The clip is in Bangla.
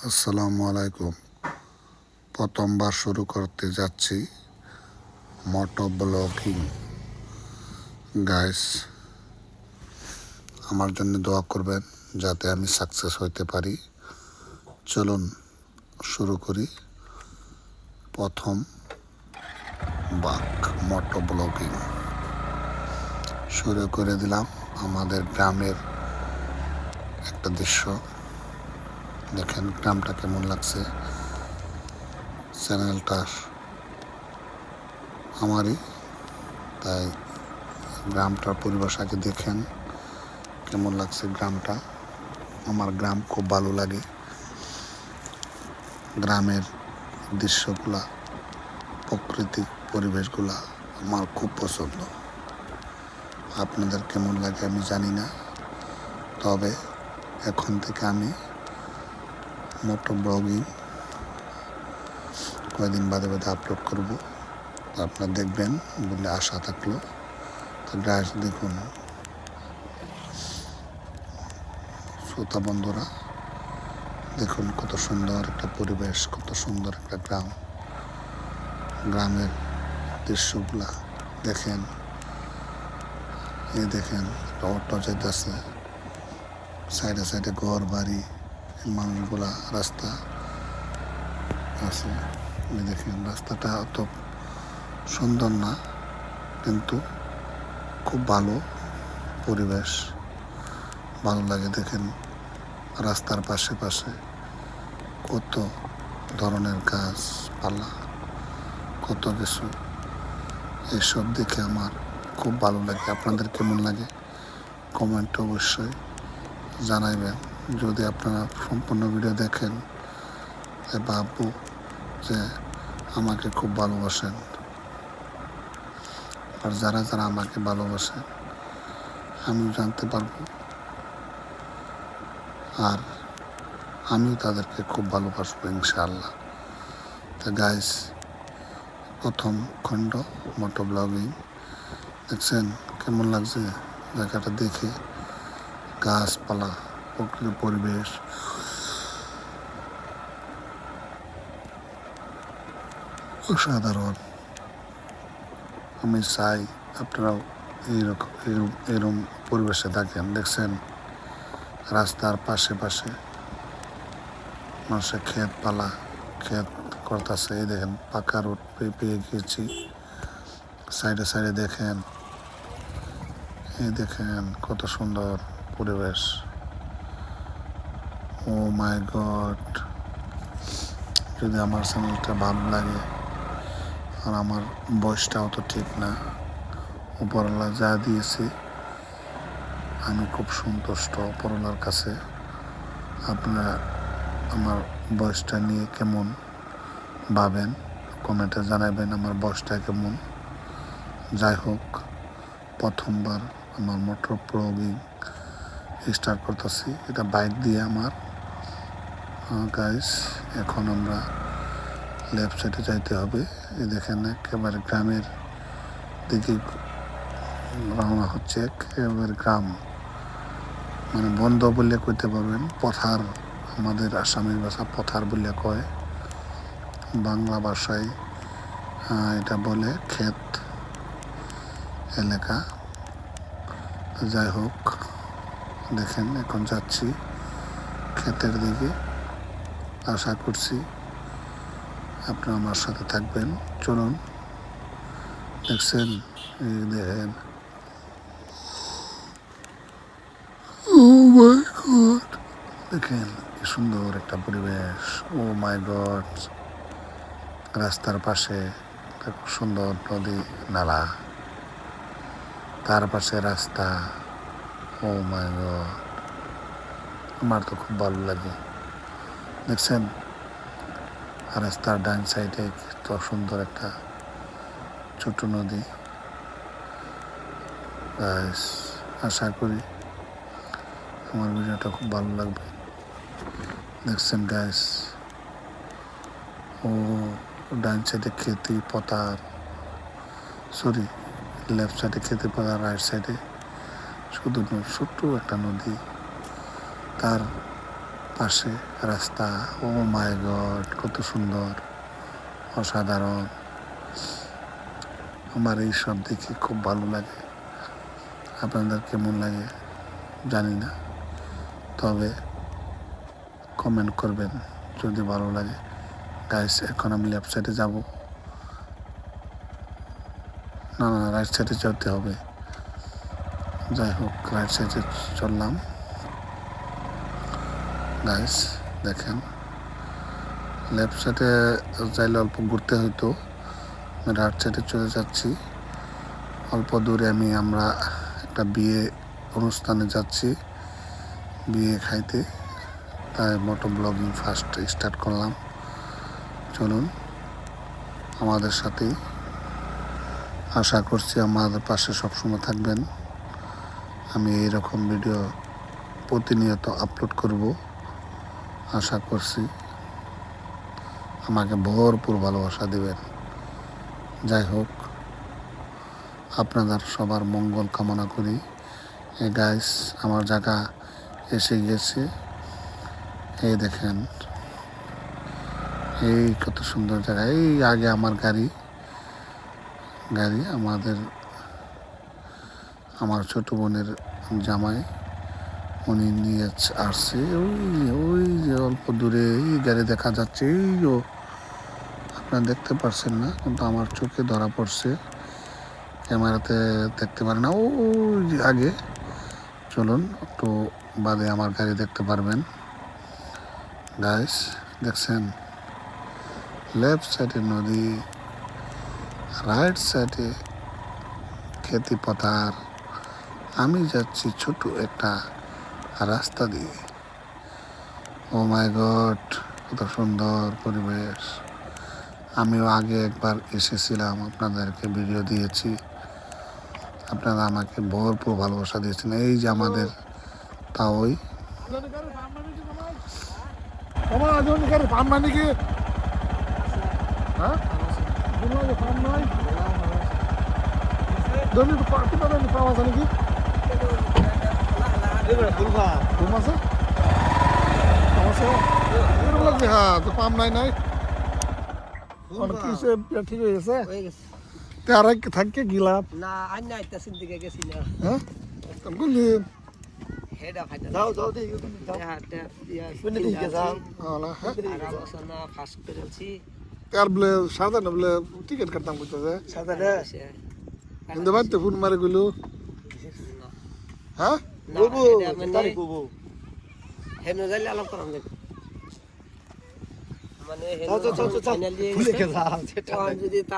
আসসালামু আলাইকুম। প্রথমবার শুরু করতে যাচ্ছি মোটো ব্লগিং। গাইস, আমার জন্য দোয়া করবেন যাতে আমি সাকসেস হইতে পারি। চলুন শুরু করি। প্রথম বাক মোটো ব্লগিং শুরু করে দিলাম। আমাদের গ্রামের একটা দৃশ্য দেখেন, গ্রামটা কেমন লাগছে। চ্যানেলটা আমারই, তাই গ্রামটার পরিবেশ আগে দেখেন কেমন লাগছে। গ্রামটা আমার গ্রাম খুব ভালো লাগে। গ্রামের দৃশ্যগুলা, প্রাকৃতিক পরিবেশগুলা আমার খুব পছন্দ। আপনাদের কেমন লাগে আমি জানি না, তবে এখন থেকে আমি মোটো ব্লগিং কয়েকদিন বাদে বাদে আপলোড করব। আপনারা দেখবেন বলে আশা থাকলো। তো গাইস, দেখুন শ্রোতা বন্ধুরা, দেখুন কত সুন্দর একটা পরিবেশ, কত সুন্দর একটা গ্রাম। গ্রামের দৃশ্যগুলা দেখেন। এই দেখেন একটা অটো যেতেছে, সাইডে সাইডে ঘর বাড়ি, মানুষগুলা, রাস্তা আছে। এই দেখেন রাস্তাটা অত সুন্দর না, কিন্তু খুব ভালো পরিবেশ, ভালো লাগে। দেখেন রাস্তার পাশে পাশে কত ধরনের গাছপালা, কত কিছু। এইসব দেখে আমার খুব ভালো লাগে। আপনাদের কেমন লাগে কমেন্টে অবশ্যই জানাইবেন। যদি আপনারা সম্পূর্ণ ভিডিও দেখেন, ভাববো যে আমাকে খুব ভালোবাসেন। আর যারা যারা আমাকে ভালোবাসেন আমিও জানতে পারবো, আর আমিও তাদেরকে খুব ভালোবাসবো ইনশাআল্লাহ। তো গাইস, প্রথম খণ্ড মোটো ব্লগিং দেখছেন কেমন লাগছে জায়গাটা দেখে। গাছপালা, প্রকৃতির পরিবেশ অসাধারণ। আমি চাই আপনারাও এরকম পরিবেশে থাকেন। দেখছেন রাস্তার পাশে পাশে মানুষের ক্ষেত করতেছে। এই দেখেন পাকা রোড পেয়ে গিয়েছি। সাইডে সাইডে দেখেন, এই দেখেন কত সুন্দর পরিবেশ। ও মাই গড! যদি আমার চ্যানেলটা ভালো লাগে, আর আমার বয়সটাও তো ঠিক না, উপরওয়ালা যা দিয়েছে আমি খুব সন্তুষ্ট উপরওয়ালার কাছে। আপনারা আমার বয়সটা নিয়ে কেমন ভাবেন কমেন্টে জানাবেন, আমার বয়সটা কেমন। যাই হোক, প্রথমবার আমার মোটর ব্লগিং স্টার্ট করতেছি, এটা বাইক দিয়ে আমার। গাইস, এখন আমরা লেফট সাইডে যাইতে হবে। এই দেখেন একেবারে গ্রামের দিকে রওনা হচ্ছে। একেবারে গ্রাম, মানে বন্ধ বললে কইতে পারবেন, পথার। আমাদের আসামের ভাষা পথার বললে কয়, বাংলা ভাষায় এটা বলে ক্ষেত এলাকা। যাই হোক, দেখেন এখন যাচ্ছি ক্ষেতের দিকে। আশা করছি আপনারা আমার সাথে থাকবেন। চলুন। দেখছেন, এই দেখেন, ও মাই গড, দেখেন কি সুন্দর একটা পরিবেশ। ও মাই গড! রাস্তার পাশে খুব সুন্দর নদী নালা, তার পাশে রাস্তা। ও মাই গড! আমার তো খুব ভালো লাগে। দেখছেন রাস্তার ডান সাইডে কত সুন্দর একটা ছোট নদী। গাইস, আশা করি আমার ভিডিওটা খুব ভালো লাগবে। দেখছেন গাইস, ও ডান সাইডে খেতে পথার, সরি লেফট সাইডে খেতে পথার, রাইট সাইডে শুধু ছোট্ট একটা নদী, তার পাশে রাস্তা, ও মাই গড, কত সুন্দর, অসাধারণ। আমার এই সব দেখে খুব ভালো লাগে। আপনাদের কেমন লাগে জানি না, তবে কমেন্ট করবেন যদি ভালো লাগে। গাইস, এখন আমি লেফট সাইডে যাব, না রাইট সাইডে যেতে হবে। যাই হোক, রাইট সাইডে চললাম। গাইস দেখেন, লেফট সাইডে চাইলে অল্প ঘুরতে হইতো, রাইট সাইডে চলে যাচ্ছি। অল্প দূরে আমরা একটা বিয়ে অনুষ্ঠানে যাচ্ছি, বিয়ে খাইতে, তাই মোটো ব্লগিং ফার্স্ট স্টার্ট করলাম। চলুন আমাদের সাথেই, আশা করছি আমাদের পাশে সবসময় থাকবেন। আমি এইরকম ভিডিও প্রতিনিয়ত আপলোড করব, আশা করছি আমাকে ভরপুর ভালোবাসা দেবেন। যাই হোক, আপনাদের সবার মঙ্গল কামনা করি। এই গাইস, আমার জায়গা এসে গেছে। এই দেখেন, এই কত সুন্দর জায়গা। এই আগে আমার গাড়ি আমার ছোট বোনের জামাই, উনি নিয়ে আসছে। ওই যে অল্প দূরে এই গাড়ি দেখা যাচ্ছে, এই আপনারা দেখতে পারছেন না, কিন্তু আমার চোখে ধরা পড়ছে, ক্যামেরাতে দেখতে পারে না। ওই যে আগে, চলুন একটু বাদে আমার গাড়ি দেখতে পারবেন। গাইস দেখছেন, লেফট সাইডে নদী, রাইট সাইডে খেতি পথার, আমি যাচ্ছি ছোট একটা রাস্তা দিয়ে। ও মাই গড, কত সুন্দর পরিবেশ। আমিও আগে একবার এসেছিলাম, আপনাদেরকে ভিডিও দিয়েছি, আপনারা আমাকে ভরপুর ভালোবাসা দিয়েছেন। এই যে আমাদের তাওই পাম নাই নাই ঠিক হয়ে গেছে। থাকে গিলাপ না আই না আইতাছিন দিকে গেছি না। হ্যাঁ হেডা ফাইদা যাও যাও দিকে যাও হাতে ইয়া কোনে দিকে যাও আর অবসনা ফাস্ট করেছি তার বলে সাদা না বলে টিকিট কাটতাম করতেছে সাদা রে কিন্তু বাড়িতে ফোন মারে গেলো। হ্যাঁ বুবু তারি বুবু হেনো যাইলে আলাপ করাম দেখ মানে যাও যাও যাও ফাইনালি ভুলে গেলাম যদি